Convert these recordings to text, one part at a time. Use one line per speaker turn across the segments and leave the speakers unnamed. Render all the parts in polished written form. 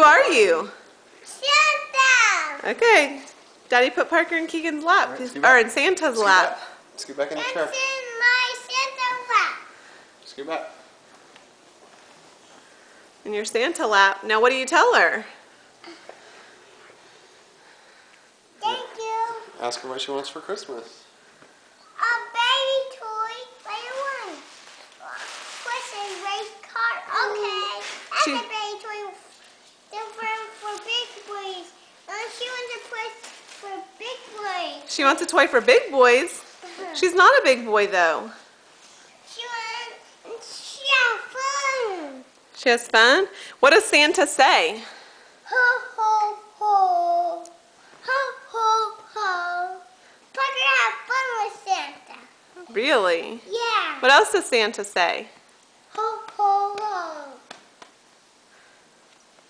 are you?
Santa!
Okay. Daddy put Parker in Keegan's lap.
Right,
Or in Santa's lap.
Scoot back in the chair.
That's in my Santa lap.
Scoot back.
In your Santa lap. Now what do you tell her?
Thank you.
Ask her what she wants for Christmas.
A baby toy. What do you want? What's a race car? Okay. That's
She-
a baby toy. For big boys. She wants a toy for big boys.
She wants a toy for big boys. She's not a big boy though.
She has fun.
She has fun? What does Santa say?
Ho, ho, ho. Ho, ho, ho. Parker have fun with Santa.
Really?
Yeah.
What else does Santa say?
Ho, ho, ho.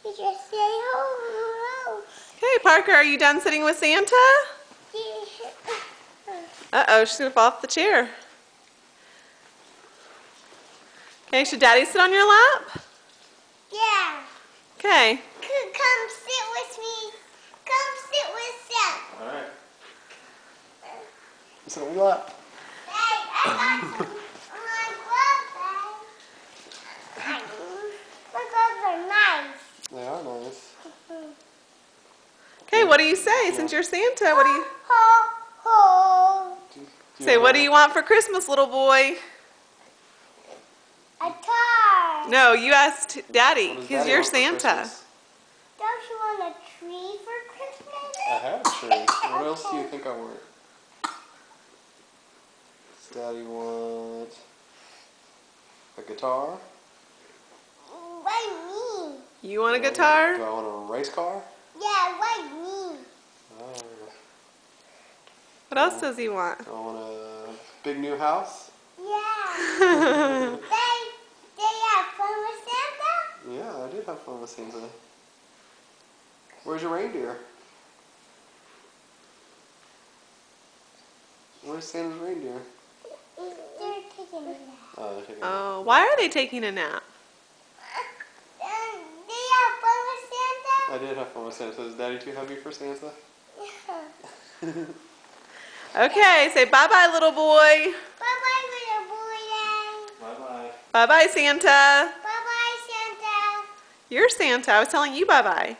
He just say ho, ho,
Okay, Parker, are you done sitting with Santa?
ho.
Uh-oh, she's gonna fall off the chair. Okay, should Daddy sit on your lap?
Yeah.
Okay.
Come sit with me. Come sit with Santa.
Alright. Sit on your lap.
Hey, I got some my gloves, babe. My gloves are nice.
They are nice.
Okay, what do you say since you're Santa? What do you
Ho, ho.
say? What do you want for Christmas, little boy?
A car.
No, you asked Daddy,
What does
because
Daddy
you're
want for
Santa.
Christmas?
Don't you want a tree for Christmas?
I have a tree. What else do you think I want? Does Daddy want a guitar?
Why me?
You want a
Do
guitar?
I want a race car?
Yeah, why me?
Oh.
What else does he want?
I want a big new house.
Yeah. They have fun with Santa?
Yeah, I did have fun with Santa. Where's your reindeer? Where's Santa's reindeer?
They're taking a nap.
Oh, they're taking a
Oh, why are they taking a nap?
They have fun with Santa?
I did have fun with Santa. Is Daddy too heavy for Santa?
Okay, say bye-bye, little boy.
Bye-bye, little boy.
Bye-bye.
Bye-bye, Santa.
Bye-bye, Santa.
You're Santa. I was telling you bye-bye.